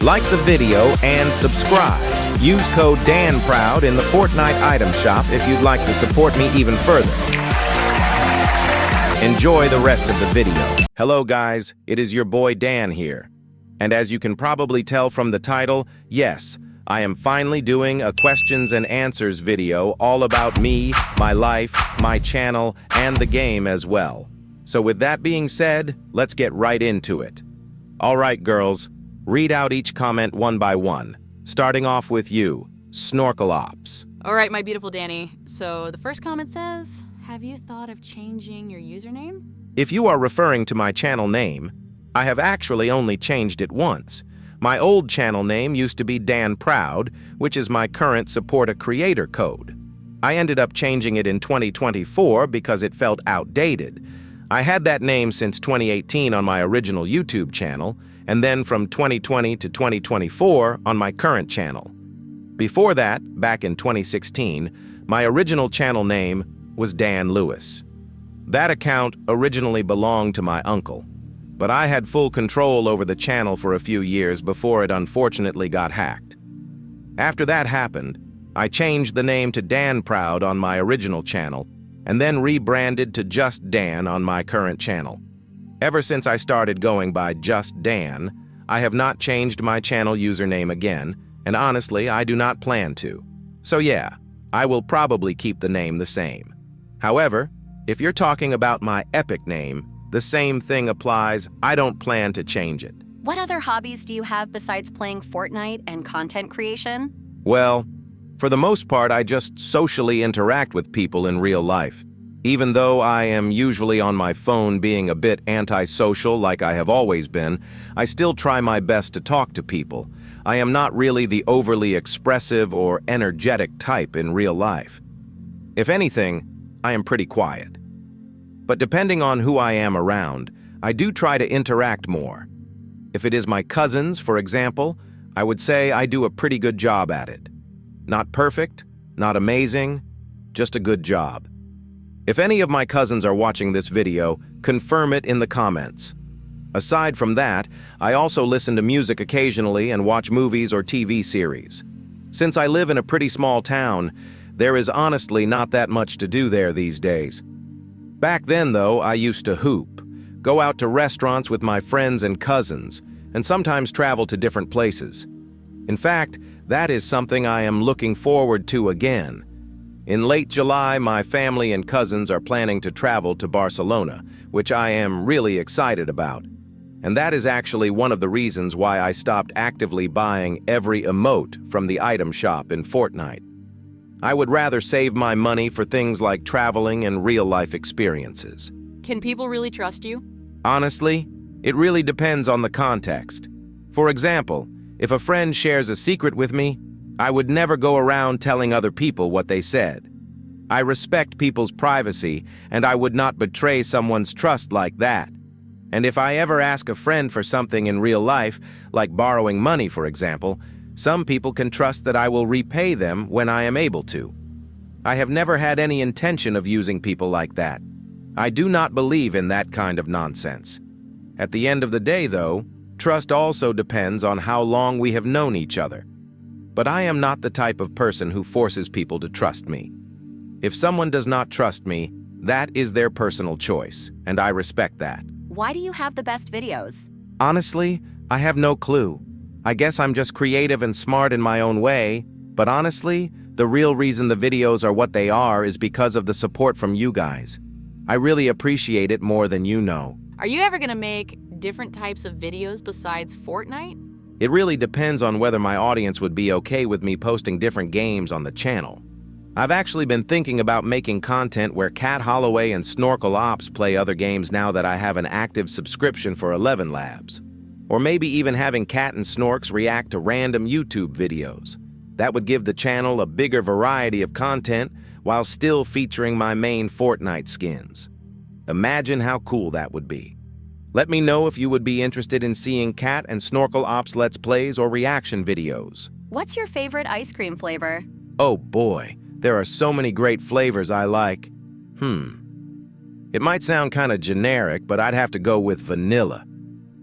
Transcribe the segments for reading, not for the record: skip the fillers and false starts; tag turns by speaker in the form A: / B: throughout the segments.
A: Like the video and subscribe. Use code DANPROUD in the Fortnite item shop if you'd like to support me even further. Enjoy the rest of the video. Hello guys, it is your boy Dan here. And as you can probably tell from the title, yes, I am finally doing a questions and answers video all about me, my life, my channel, and the game as well. So with that being said, let's get right into it. All right, girls, read out each comment one by one, starting off with you, Snorkel Ops.
B: All right, my beautiful Danny. So the first comment says, have you thought of changing your username?
A: If you are referring to my channel name, I have actually only changed it once. My old channel name used to be Dan Proud, which is my current Support a Creator code. I ended up changing it in 2024 because it felt outdated. I had that name since 2018 on my original YouTube channel, and then from 2020 to 2024 on my current channel. Before that, back in 2016, my original channel name was Dan Lewis. That account originally belonged to my uncle, but I had full control over the channel for a few years before it unfortunately got hacked. After that happened, I changed the name to Dan Proud on my original channel and then rebranded to Just Dan on my current channel. Ever since I started going by Just Dan, I have not changed my channel username again, and honestly, I do not plan to. So yeah, I will probably keep the name the same. However, if you're talking about my epic name, the same thing applies. I don't plan to change it.
C: What other hobbies do you have besides playing Fortnite and content creation?
A: Well, for the most part, I just socially interact with people in real life. Even though I am usually on my phone being a bit antisocial like I have always been, I still try my best to talk to people. I am not really the overly expressive or energetic type in real life. If anything, I am pretty quiet. But depending on who I am around, I do try to interact more. If it is my cousins, for example, I would say I do a pretty good job at it. Not perfect, not amazing, just a good job. If any of my cousins are watching this video, confirm it in the comments. Aside from that, I also listen to music occasionally and watch movies or TV series. Since I live in a pretty small town, there is honestly not that much to do there these days. Back then, though, I used to hoop, go out to restaurants with my friends and cousins, and sometimes travel to different places. In fact, that is something I am looking forward to again. In late July, my family and cousins are planning to travel to Barcelona, which I am really excited about. And that is actually one of the reasons why I stopped actively buying every emote from the item shop in Fortnite. I would rather save my money for things like traveling and real-life experiences.
B: Can people really trust you?
A: Honestly, it really depends on the context. For example, if a friend shares a secret with me, I would never go around telling other people what they said. I respect people's privacy, and I would not betray someone's trust like that. And if I ever ask a friend for something in real life, like borrowing money, for example, some people can trust that I will repay them when I am able to. I have never had any intention of using people like that. I do not believe in that kind of nonsense. At the end of the day, though, trust also depends on how long we have known each other. But I am not the type of person who forces people to trust me. If someone does not trust me, that is their personal choice, and I respect that.
C: Why do you have the best videos?
A: Honestly, I have no clue. I guess I'm just creative and smart in my own way, but honestly, the real reason the videos are what they are is because of the support from you guys. I really appreciate it more than you know.
B: Are you ever gonna make different types of videos besides Fortnite?
A: It really depends on whether my audience would be okay with me posting different games on the channel. I've actually been thinking about making content where Cat Holloway and Snorkel Ops play other games now that I have an active subscription for 11 Labs. Or maybe even having Cat and Snorks react to random YouTube videos. That would give the channel a bigger variety of content while still featuring my main Fortnite skins. Imagine how cool that would be. Let me know if you would be interested in seeing Cat and Snorkel Ops Let's Plays or reaction videos.
C: What's your favorite ice cream flavor?
A: Oh boy, there are so many great flavors I like. It might sound kind of generic, but I'd have to go with vanilla.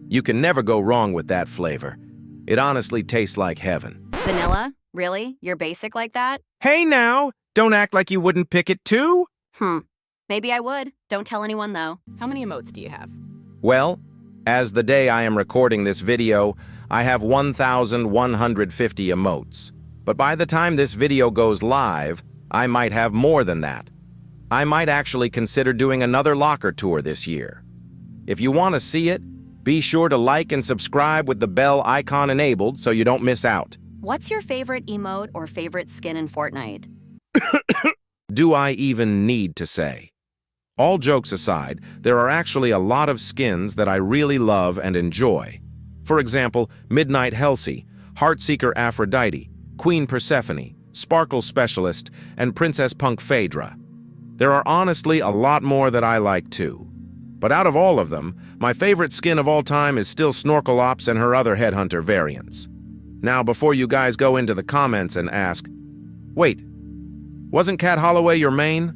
A: You can never go wrong with that flavor. It honestly tastes like heaven.
C: Vanilla? Really? You're basic like that?
A: Hey now! Don't act like you wouldn't pick it too!
C: Maybe I would. Don't tell anyone though.
B: How many emotes do you have?
A: Well, as the day I am recording this video, I have 1,150 emotes. But by the time this video goes live, I might have more than that. I might actually consider doing another locker tour this year. If you want to see it, be sure to like and subscribe with the bell icon enabled so you don't miss out.
C: What's your favorite emote or favorite skin in Fortnite?
A: Do I even need to say? All jokes aside, there are actually a lot of skins that I really love and enjoy. For example, Midnight Halsey, Heartseeker Aphrodite, Queen Persephone, Sparkle Specialist, and Princess Punk Phaedra. There are honestly a lot more that I like too. But out of all of them, my favorite skin of all time is still Snorkel Ops and her other Headhunter variants. Now, before you guys go into the comments and ask, wait, wasn't Cat Holloway your main?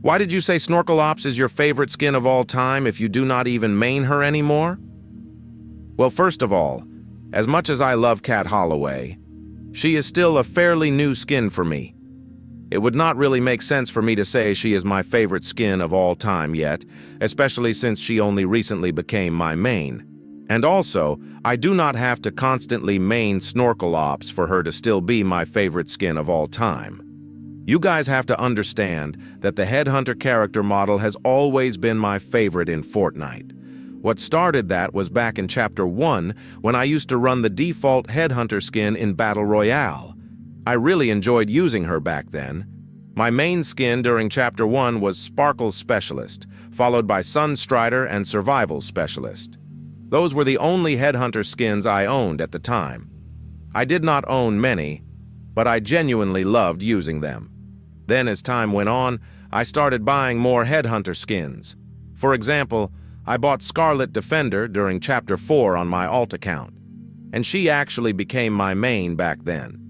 A: Why did you say Snorkel Ops is your favorite skin of all time if you do not even main her anymore? Well, first of all, as much as I love Cat Holloway, she is still a fairly new skin for me. It would not really make sense for me to say she is my favorite skin of all time yet, especially since she only recently became my main. And also, I do not have to constantly main Snorkel Ops for her to still be my favorite skin of all time. You guys have to understand that the Headhunter character model has always been my favorite in Fortnite. What started that was back in Chapter 1 when I used to run the default Headhunter skin in Battle Royale. I really enjoyed using her back then. My main skin during Chapter 1 was Sparkle Specialist, followed by Sunstrider and Survival Specialist. Those were the only Headhunter skins I owned at the time. I did not own many, but I genuinely loved using them. Then as time went on, I started buying more Headhunter skins. For example, I bought Scarlet Defender during Chapter 4 on my alt account, and she actually became my main back then.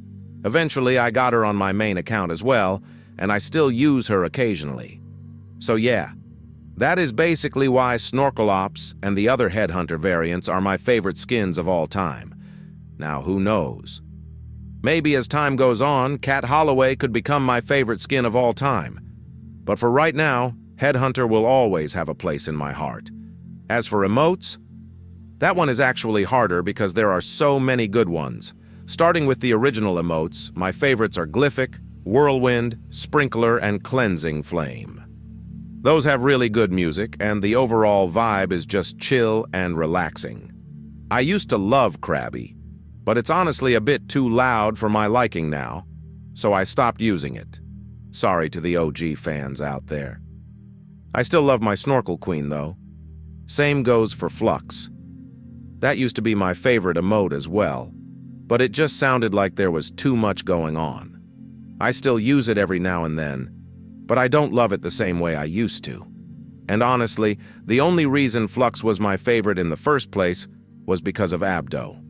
A: Eventually, I got her on my main account as well, and I still use her occasionally. So yeah, that is basically why Snorkel Ops and the other Headhunter variants are my favorite skins of all time. Now, who knows? Maybe as time goes on, Cat Holloway could become my favorite skin of all time. But for right now, Headhunter will always have a place in my heart. As for emotes, that one is actually harder because there are so many good ones. Starting with the original emotes, my favorites are Glyphic, Whirlwind, Sprinkler, and Cleansing Flame. Those have really good music, and the overall vibe is just chill and relaxing. I used to love Krabby, but it's honestly a bit too loud for my liking now, so I stopped using it. Sorry to the OG fans out there. I still love my Snorkel Queen, though. Same goes for Flux. That used to be my favorite emote as well, but it just sounded like there was too much going on. I still use it every now and then, but I don't love it the same way I used to. And honestly, the only reason Flux was my favorite in the first place was because of Abdo.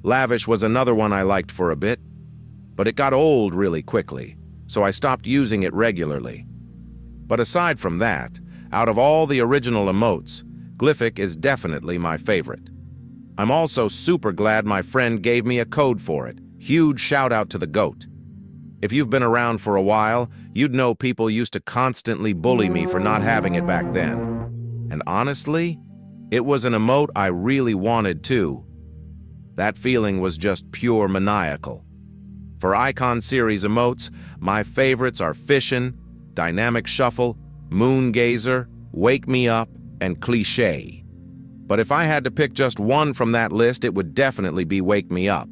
A: Lavish was another one I liked for a bit, but it got old really quickly, so I stopped using it regularly. But aside from that, out of all the original emotes, Glyphic is definitely my favorite. I'm also super glad my friend gave me a code for it. Huge shout out to the GOAT. If you've been around for a while, you'd know people used to constantly bully me for not having it back then. And honestly, it was an emote I really wanted too. That feeling was just pure maniacal. For Icon Series emotes, my favorites are Fishin', Dynamic Shuffle, Moon Gazer, Wake Me Up, and Cliché. But if I had to pick just one from that list, it would definitely be Wake Me Up.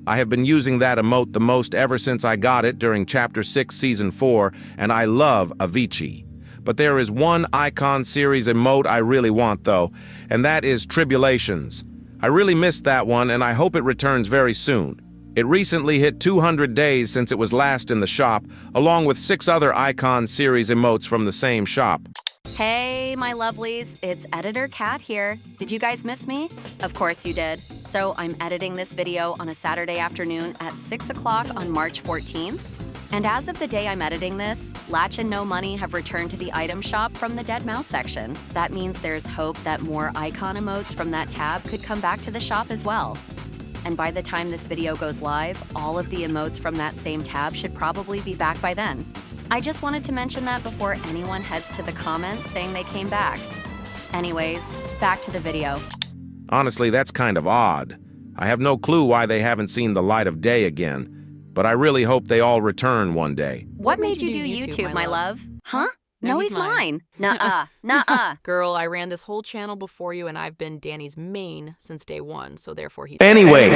A: I have been using that emote the most ever since I got it during Chapter 6, Season 4, and I love Avicii. But there is one Icon Series emote I really want, though, and that is Tribulations. I really missed that one, and I hope it returns very soon. It recently hit 200 days since it was last in the shop, along with 6 other Icon Series emotes from the same shop.
C: Hey, my lovelies, it's Editor Kat here. Did you guys miss me? Of course you did. So I'm editing this video on a Saturday afternoon at 6 o'clock on March 14th. And as of the day I'm editing this, Latch and No Money have returned to the item shop from the Dead Mouse section. That means there's hope that more icon emotes from that tab could come back to the shop as well. and by the time this video goes live, all of the emotes from that same tab should probably be back by then. I just wanted to mention that before anyone heads to the comments saying they came back. Anyways, back to the video.
A: Honestly, that's kind of odd. I have no clue why they haven't seen the light of day again, but I really hope they all return one day.
C: What made you do YouTube, my love? Huh? No, he's mine. Nuh-uh. Nuh-uh.
B: Girl, I ran this whole channel before you, and I've been Danny's main since day one, so therefore he...
A: Anyways,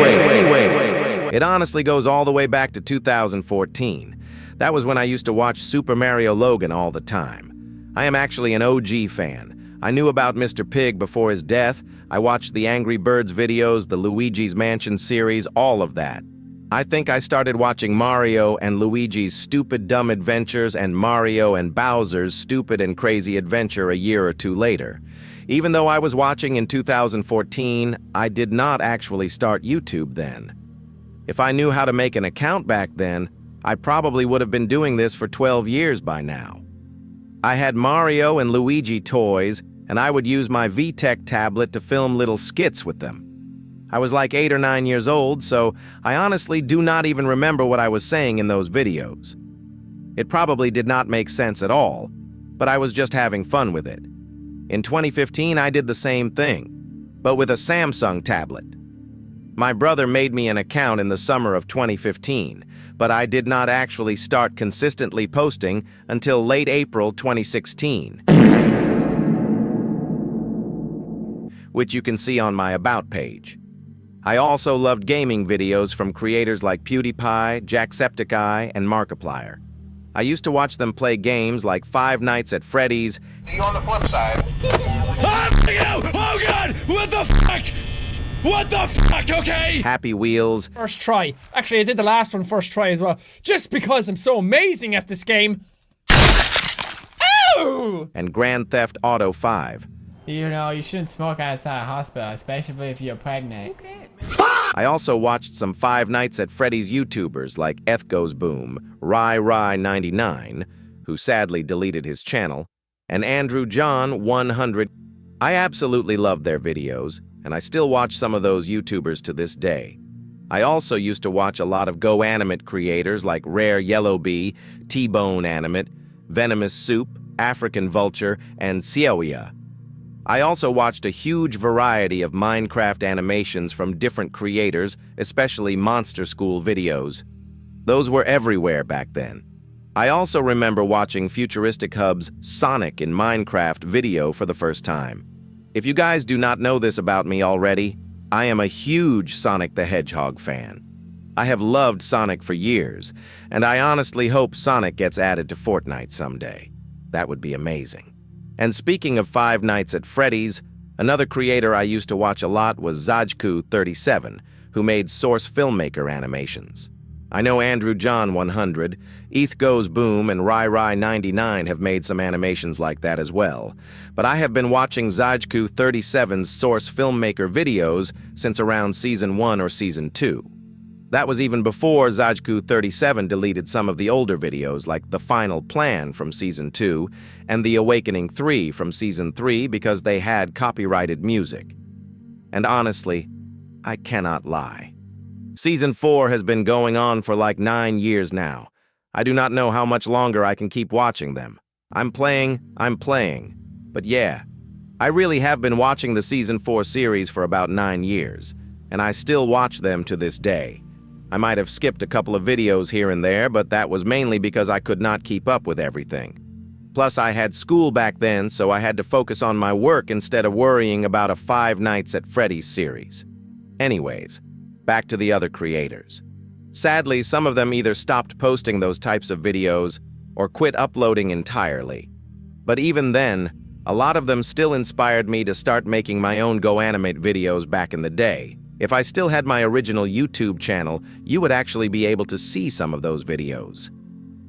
A: it honestly goes all the way back to 2014. That was when I used to watch Super Mario Logan all the time. I am actually an OG fan. I knew about Mr. Pig before his death. I watched the Angry Birds videos, the Luigi's Mansion series, all of that. I think I started watching Mario and Luigi's Stupid Dumb Adventures and Mario and Bowser's Stupid and Crazy Adventure a year or two later. Even though I was watching in 2014, I did not actually start YouTube then. If I knew how to make an account back then, I probably would have been doing this for 12 years by now. I had Mario and Luigi toys, and I would use my VTech tablet to film little skits with them. I was like 8 or 9 years old, so I honestly do not even remember what I was saying in those videos. It probably did not make sense at all, but I was just having fun with it. In 2015, I did the same thing, but with a Samsung tablet. My brother made me an account in the summer of 2015, but I did not actually start consistently posting until late April 2016, which you can see on my About page. I also loved gaming videos from creators like PewDiePie, Jacksepticeye, and Markiplier. I used to watch them play games like Five Nights at Freddy's.
D: See you on the flip side.
E: Oh god! What the fuck? What the fuck, okay?
A: Happy Wheels.
E: First try. Actually, I did the last one first try as well. Just because I'm so amazing at this game. Ow!
A: And Grand Theft Auto 5.
F: You know, you shouldn't smoke outside a hospital, especially if you're pregnant.
A: I also watched some Five Nights at Freddy's YouTubers like EthGoesBoom, Rai99, who sadly deleted his channel, and Andrew John 100. I absolutely loved their videos, and I still watch some of those YouTubers to this day. I also used to watch a lot of Go Animate creators like Rare Yellow Bee, T-Bone Animate, Venomous Soup, African Vulture, and Xiaoya. I also watched a huge variety of Minecraft animations from different creators, especially Monster School videos. Those were everywhere back then. I also remember watching Futuristic Hub's Sonic in Minecraft video for the first time. If you guys do not know this about me already, I am a huge Sonic the Hedgehog fan. I have loved Sonic for years, and I honestly hope Sonic gets added to Fortnite someday. That would be amazing. And speaking of Five Nights at Freddy's, another creator I used to watch a lot was Zajku37, who made Source Filmmaker animations. I know Andrew John 100, EthGoesBoom, and Rai99 have made some animations like that as well, but I have been watching Zajku37's Source Filmmaker videos since around Season 1 or Season 2. That was even before Zajku37 deleted some of the older videos like The Final Plan from Season 2 and The Awakening 3 from Season 3 because they had copyrighted music. And honestly, I cannot lie. Season 4 has been going on for like 9 years now. I do not know how much longer I can keep watching them. I'm playing. But yeah, I really have been watching the Season 4 series for about 9 years, and I still watch them to this day. I might have skipped a couple of videos here and there, but that was mainly because I could not keep up with everything. Plus, I had school back then, so I had to focus on my work instead of worrying about a Five Nights at Freddy's series. Anyways, back to the other creators. Sadly, some of them either stopped posting those types of videos or quit uploading entirely. But even then, a lot of them still inspired me to start making my own Go Animate videos back in the day. If I still had my original YouTube channel, you would actually be able to see some of those videos.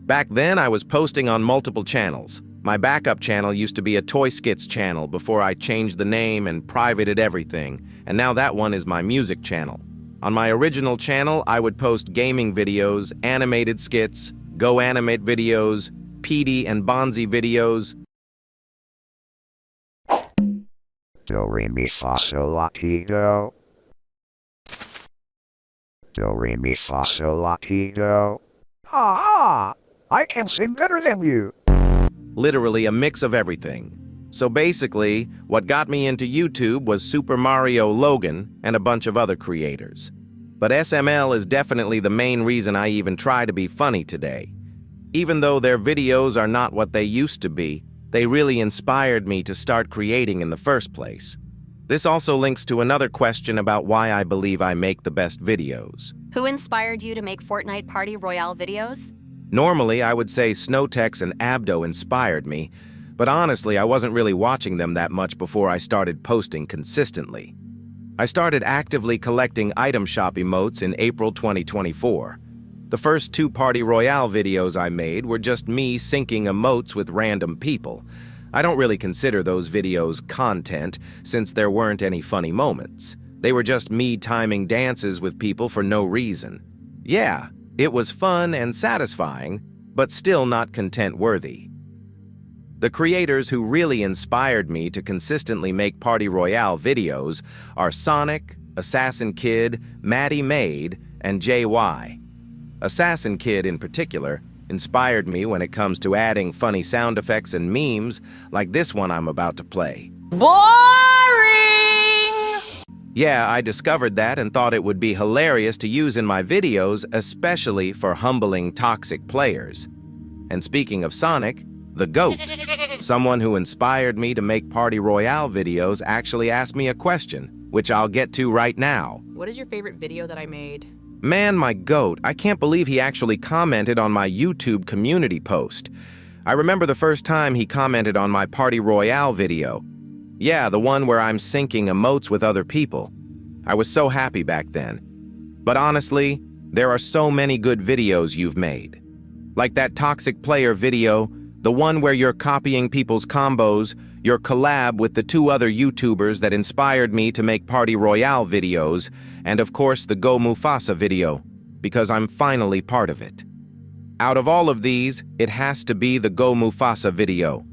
A: Back then, I was posting on multiple channels. My backup channel used to be a Toy Skits channel before I changed the name and privated everything, and now that one is my music channel. On my original channel, I would post gaming videos, animated skits, Go Animate videos, PD and Bonzi videos.
D: Do re mi fa sol la ti do. Do re mi fa sol la ti do. I can sing better than you.
A: Literally a mix of everything. So basically, what got me into YouTube was Super Mario Logan and a bunch of other creators. But SML is definitely the main reason I even try to be funny today. Even though their videos are not what they used to be, they really inspired me to start creating in the first place. This also links to another question about why I believe I make the best videos.
C: Who inspired you to make Fortnite Party Royale videos?
A: Normally, I would say Snowtex and Abdo inspired me, but honestly, I wasn't really watching them that much before I started posting consistently. I started actively collecting item shop emotes in April 2024. The first 2 Party Royale videos I made were just me syncing emotes with random people. I don't really consider those videos content, since there weren't any funny moments. They were just me timing dances with people for no reason. Yeah, it was fun and satisfying, but still not content-worthy. The creators who really inspired me to consistently make Party Royale videos are Sonic, Assassin Kid, Maddie Maid, and JY. Assassin Kid, in particular, inspired me when it comes to adding funny sound effects and memes like this one I'm about to play. Yeah, I discovered that and thought it would be hilarious to use in my videos, especially for humbling toxic players. And speaking of Sonic, the GOAT, someone who inspired me to make Party Royale videos, actually asked me a question, which I'll get to right now.
B: What is your favorite video that I made?
A: Man, my GOAT, I can't believe he actually commented on my YouTube community post. I remember the first time he commented on my Party Royale video. Yeah, the one where I'm syncing emotes with other people. I was so happy back then. But honestly, there are so many good videos you've made. Like that toxic player video, the one where you're copying people's combos, your collab with the 2 other YouTubers that inspired me to make Party Royale videos, and of course the Go Mufasa video, because I'm finally part of it. Out of all of these, it has to be the Go Mufasa video.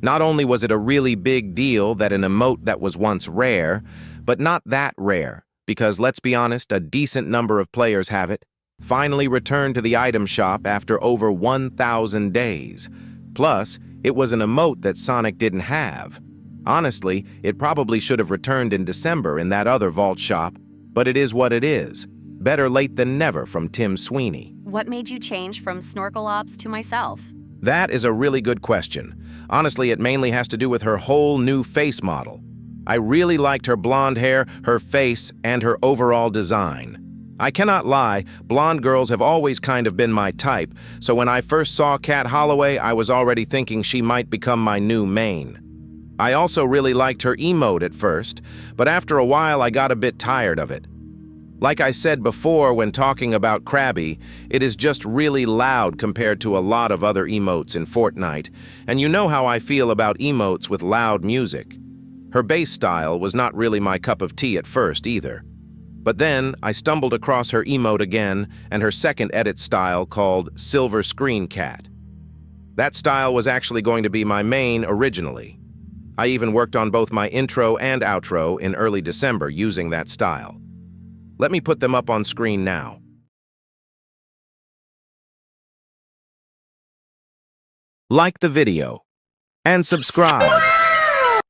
A: Not only was it a really big deal that an emote that was once rare, but not that rare, because let's be honest, a decent number of players have it, finally returned to the item shop after over 1,000 days. Plus, it was an emote that Sonic didn't have. Honestly, it probably should have returned in December in that other vault shop, but it is what it is. Better late than never from Tim Sweeney.
C: What made you change from Snorkel Ops to myself?
A: That is a really good question. Honestly, it mainly has to do with her whole new face model. I really liked her blonde hair, her face, and her overall design. I cannot lie, blonde girls have always kind of been my type, so when I first saw Kat Holloway, I was already thinking she might become my new main. I also really liked her emote at first, but after a while I got a bit tired of it. Like I said before when talking about Krabby, it is just really loud compared to a lot of other emotes in Fortnite, and you know how I feel about emotes with loud music. Her base style was not really my cup of tea at first either. But then I stumbled across her emote again and her second edit style called Silver Screen Cat. That style was actually going to be my main originally. I even worked on both my intro and outro in early December using that style. Let me put them up on screen now. Like the video and subscribe.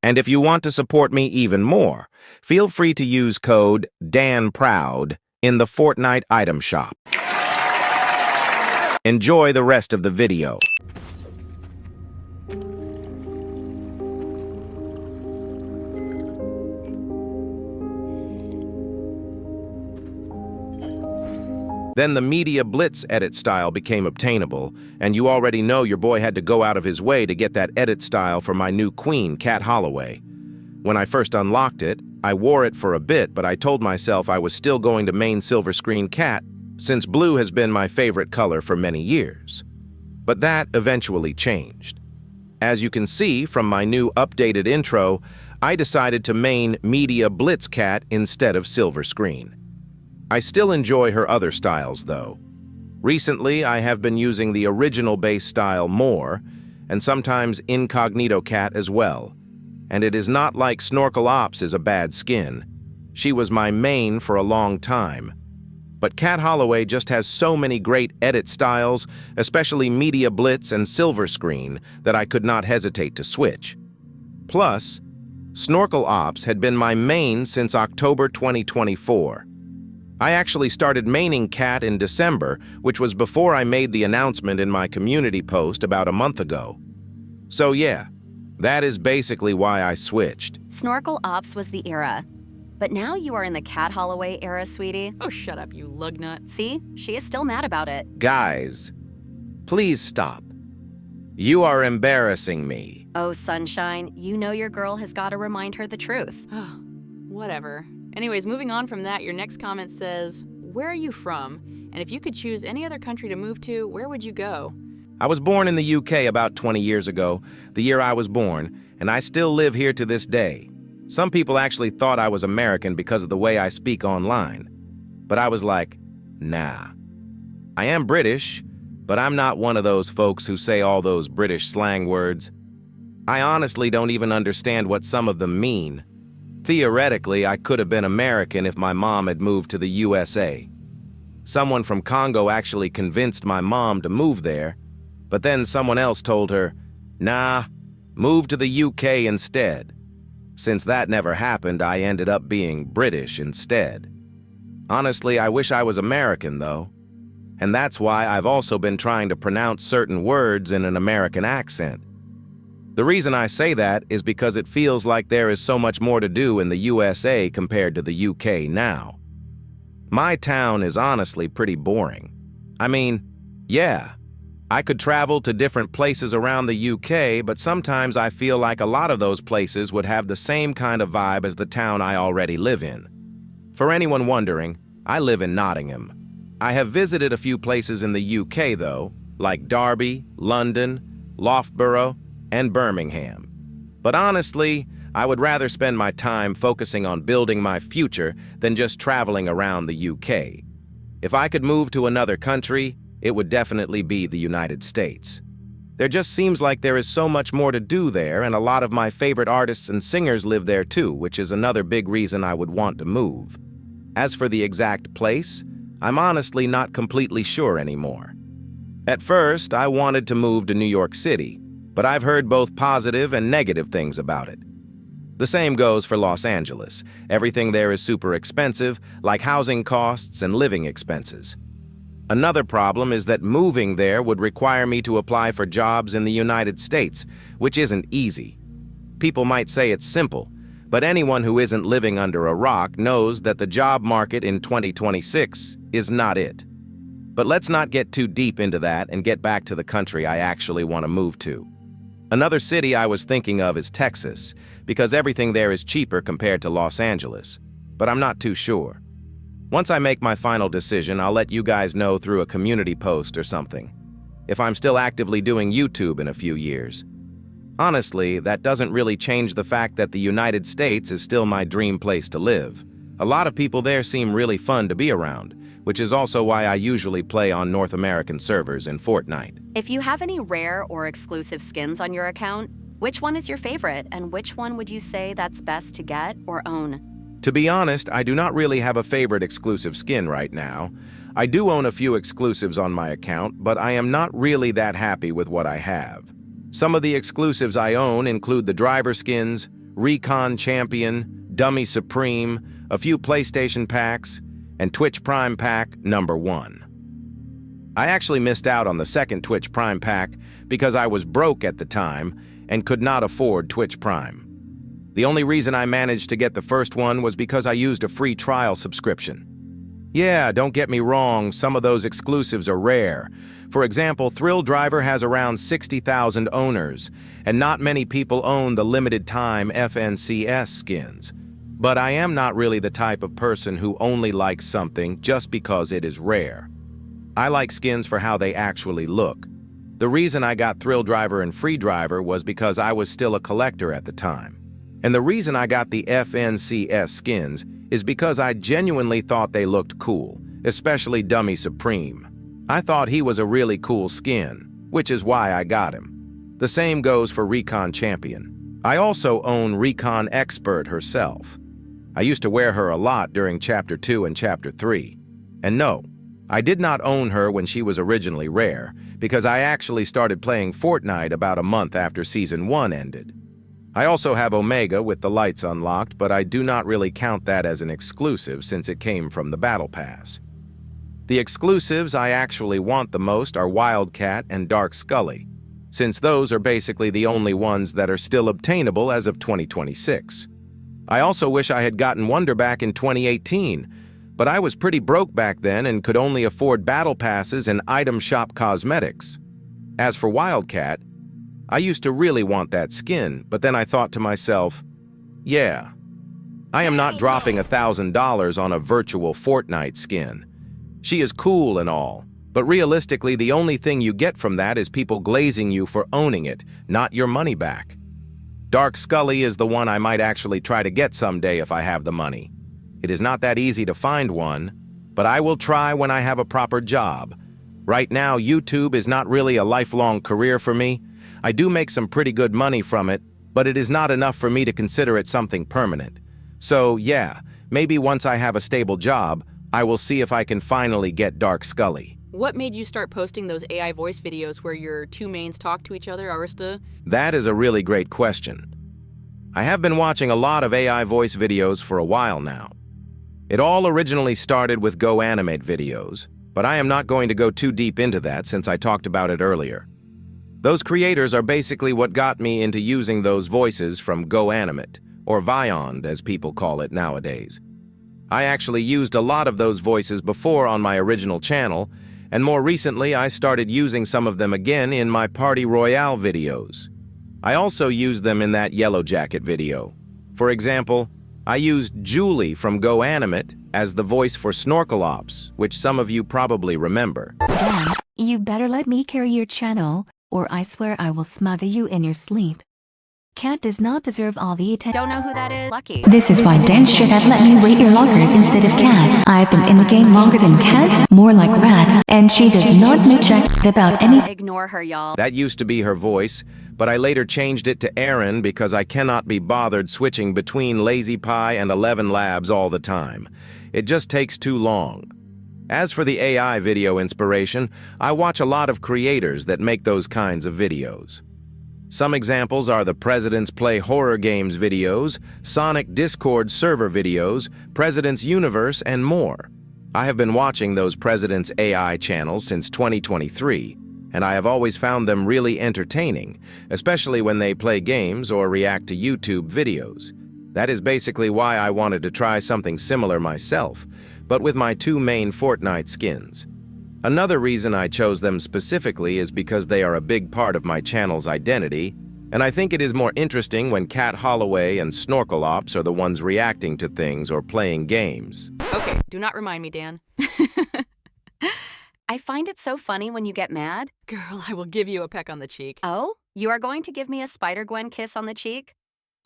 A: And if you want to support me even more, feel free to use code DANPROUD in the Fortnite item shop. Enjoy the rest of the video. Then the Media Blitz edit style became obtainable, and you already know your boy had to go out of his way to get that edit style for my new queen, Kat Holloway. When I first unlocked it, I wore it for a bit, but I told myself I was still going to main Silver Screen Cat, since blue has been my favorite color for many years. But that eventually changed. As you can see from my new updated intro, I decided to main Media Blitz Cat instead of Silver Screen. I still enjoy her other styles, though. Recently, I have been using the original base style more, and sometimes Incognito Cat as well. And it is not like Snorkel Ops is a bad skin. She was my main for a long time. But Cat Holloway just has so many great edit styles, especially Media Blitz and Silver Screen, that I could not hesitate to switch. Plus, Snorkel Ops had been my main since October 2024. I actually started maining Cat in December, which was before I made the announcement in my community post about a month ago. So yeah, that is basically why I switched.
C: Snorkel Ops was the era. But now you are in the Cat Holloway era, sweetie.
B: Oh, shut up, you lug nut.
C: See? She is still mad about it.
A: Guys, please stop. You are embarrassing me.
C: Oh, sunshine, you know your girl has got to remind her the truth.
B: Oh, whatever. Anyways, moving on from that, your next comment says, where are you from? And if you could choose any other country to move to, where would you go?
A: I was born in the UK about 20 years ago, the year I was born, and I still live here to this day. Some people actually thought I was American because of the way I speak online. But I was like, nah. I am British, but I'm not one of those folks who say all those British slang words. I honestly don't even understand what some of them mean. Theoretically, I could have been American if my mom had moved to the USA. Someone from Congo actually convinced my mom to move there, but then someone else told her, nah, move to the UK instead. Since that never happened, I ended up being British instead. Honestly, I wish I was American, though. And that's why I've also been trying to pronounce certain words in an American accent. The reason I say that is because it feels like there is so much more to do in the USA compared to the UK now. My town is honestly pretty boring. I mean, yeah, I could travel to different places around the UK, but sometimes I feel like a lot of those places would have the same kind of vibe as the town I already live in. For anyone wondering, I live in Nottingham. I have visited a few places in the UK though, like Derby, London, Loughborough, and Birmingham. But honestly, I would rather spend my time focusing on building my future than just traveling around the UK. If I could move to another country, it would definitely be the United States. There just seems like there is so much more to do there, and a lot of my favorite artists and singers live there too, which is another big reason I would want to move. As for the exact place, I'm honestly not completely sure anymore. At first, I wanted to move to New York City, but I've heard both positive and negative things about it. The same goes for Los Angeles. Everything there is super expensive, like housing costs and living expenses. Another problem is that moving there would require me to apply for jobs in the United States, which isn't easy. People might say it's simple, but anyone who isn't living under a rock knows that the job market in 2026 is not it. But let's not get too deep into that and get back to the country I actually want to move to. Another city I was thinking of is Texas, because everything there is cheaper compared to Los Angeles, but I'm not too sure. Once I make my final decision, I'll let you guys know through a community post or something, if I'm still actively doing YouTube in a few years. Honestly, that doesn't really change the fact that the United States is still my dream place to live. A lot of people there seem really fun to be around, which is also why I usually play on North American servers in Fortnite.
C: If you have any rare or exclusive skins on your account, which one is your favorite and which one would you say that's best to get or own?
A: To be honest, I do not really have a favorite exclusive skin right now. I do own a few exclusives on my account, but I am not really that happy with what I have. Some of the exclusives I own include the driver skins, Recon Champion, Dummy Supreme, a few PlayStation packs, and Twitch Prime Pack number 1. I actually missed out on the second Twitch Prime Pack because I was broke at the time and could not afford Twitch Prime. The only reason I managed to get the first one was because I used a free trial subscription. Yeah, don't get me wrong, some of those exclusives are rare. For example, Thrill Driver has around 60,000 owners, and not many people own the limited time FNCS skins. But I am not really the type of person who only likes something just because it is rare. I like skins for how they actually look. The reason I got Thrill Driver and Free Driver was because I was still a collector at the time. And the reason I got the FNCS skins is because I genuinely thought they looked cool, especially Dummy Supreme. I thought he was a really cool skin, which is why I got him. The same goes for Recon Champion. I also own Recon Expert herself. I used to wear her a lot during Chapter 2 and Chapter 3. And no, I did not own her when she was originally rare, because I actually started playing Fortnite about a month after Season 1 ended. I also have Omega with the lights unlocked, but I do not really count that as an exclusive since it came from the Battle Pass. The exclusives I actually want the most are Wildcat and Dark Scully, since those are basically the only ones that are still obtainable as of 2026. I also wish I had gotten Wonder back in 2018, but I was pretty broke back then and could only afford battle passes and item shop cosmetics. As for Wildcat, I used to really want that skin, but then I thought to myself, yeah, I am not dropping $1,000 on a virtual Fortnite skin. She is cool and all, but realistically the only thing you get from that is people glazing you for owning it, not your money back. Dark Scully is the one I might actually try to get someday if I have the money. It is not that easy to find one, but I will try when I have a proper job. Right now, YouTube is not really a lifelong career for me. I do make some pretty good money from it, but it is not enough for me to consider it something permanent. So yeah, maybe once I have a stable job, I will see if I can finally get Dark Scully.
B: What made you start posting those AI voice videos where your two mains talk to each other, Arista?
A: That is a really great question. I have been watching a lot of AI voice videos for a while now. It all originally started with Go Animate videos, but I am not going to go too deep into that since I talked about it earlier. Those creators are basically what got me into using those voices from Go Animate, or Vyond as people call it nowadays. I actually used a lot of those voices before on my original channel, and more recently I started using some of them again in my Party Royale videos. I also used them in that Yellow Jacket video. For example, I used Julie from Go Animate as the voice for Snorkel Ops, which some of you probably remember.
G: Dan, you better let me carry your channel, or I swear I will smother you in your sleep. Cat does not deserve all the attention.
C: Don't know who that is? Lucky.
G: This is why Dan should have let me rate your lockers instead of Cat. I've been in the game longer than Cat, more like Rat, and she does not know jack about anything.
C: Ignore her, y'all.
A: That used to be her voice, but I later changed it to Aaron because I cannot be bothered switching between Lazy Pie and 11 Labs all the time. It just takes too long. As for the AI video inspiration, I watch a lot of creators that make those kinds of videos. Some examples are the Presidents Play Horror Games videos, Sonic Discord server videos, President's Universe, and more. I have been watching those President's AI channels since 2023, and I have always found them really entertaining, especially when they play games or react to YouTube videos. That is basically why I wanted to try something similar myself, but with my two main Fortnite skins. Another reason I chose them specifically is because they are a big part of my channel's identity, and I think it is more interesting when Cat Holloway and Snorkel Ops are the ones reacting to things or playing games.
B: Okay, do not remind me, Dan.
C: I find it so funny when you get mad.
B: Girl, I will give you a peck on the cheek.
C: Oh, you are going to give me a Spider-Gwen kiss on the cheek?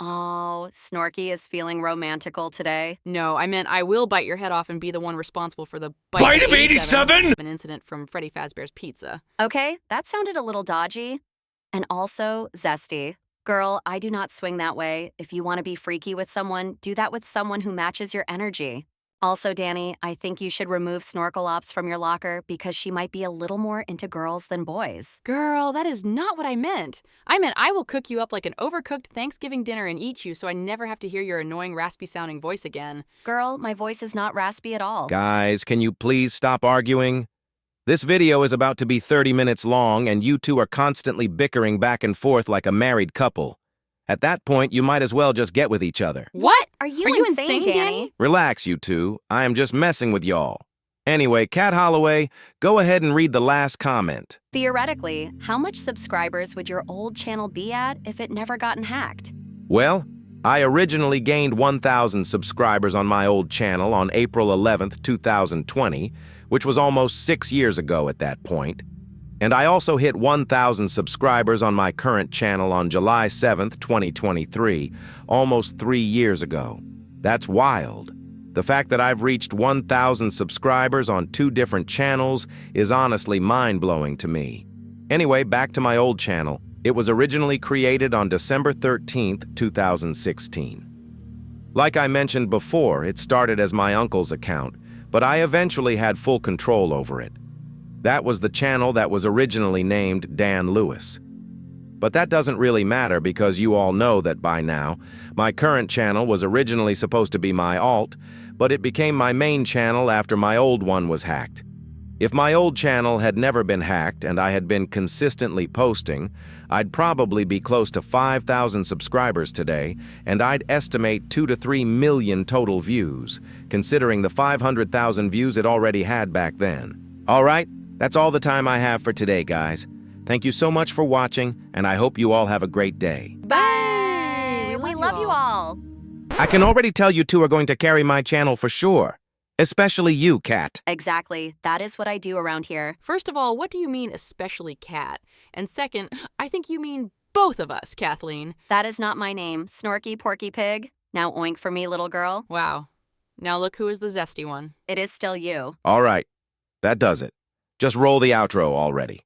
C: Oh, Snorky is feeling romantical today.
B: No, I meant I will bite your head off and be the one responsible for the
E: Bite of 87?
B: an incident from Freddy Fazbear's Pizza.
C: Okay, that sounded a little dodgy. And also zesty. Girl, I do not swing that way. If you want to be freaky with someone, do that with someone who matches your energy. Also, Danny, I think you should remove Snorkel Ops from your locker because she might be a little more into girls than boys.
B: Girl, that is not what I meant. I meant I will cook you up like an overcooked Thanksgiving dinner and eat you so I never have to hear your annoying raspy-sounding voice again.
C: Girl, my voice is not raspy at all.
A: Guys, can you please stop arguing? This video is about to be 30 minutes long, and you two are constantly bickering back and forth like a married couple. At that point, you might as well just get with each other.
C: What? Are you insane, Danny?
A: Relax, you two. I am just messing with y'all. Anyway, Cat Holloway, go ahead and read the last comment.
C: Theoretically, how much subscribers would your old channel be at if it never gotten hacked?
A: Well, I originally gained 1,000 subscribers on my old channel on April 11th, 2020, which was almost 6 years ago at that point. And I also hit 1,000 subscribers on my current channel on July 7th, 2023, almost 3 years ago. That's wild. The fact that I've reached 1,000 subscribers on 2 different channels is honestly mind-blowing to me. Anyway, back to my old channel. It was originally created on December 13th, 2016. Like I mentioned before, it started as my uncle's account, but I eventually had full control over it. That was the channel that was originally named Dan Lewis. But that doesn't really matter because you all know that by now. My current channel was originally supposed to be my alt, but it became my main channel after my old one was hacked. If my old channel had never been hacked and I had been consistently posting, I'd probably be close to 5,000 subscribers today, and I'd estimate 2 to 3 million total views, considering the 500,000 views it already had back then. All right, that's all the time I have for today, guys. Thank you so much for watching, and I hope you all have a great day.
C: Bye! We love you all.
A: I can already tell you two are going to carry my channel for sure. Especially you, Kat.
C: Exactly. That is what I do around here.
B: First of all, what do you mean especially Kat? And second, I think you mean both of us, Kathleen.
C: That is not my name. Snorky Porky Pig. Now oink for me, little girl.
B: Wow. Now look who is the zesty one.
C: It is still you.
A: All right, that does it. Just roll the outro already.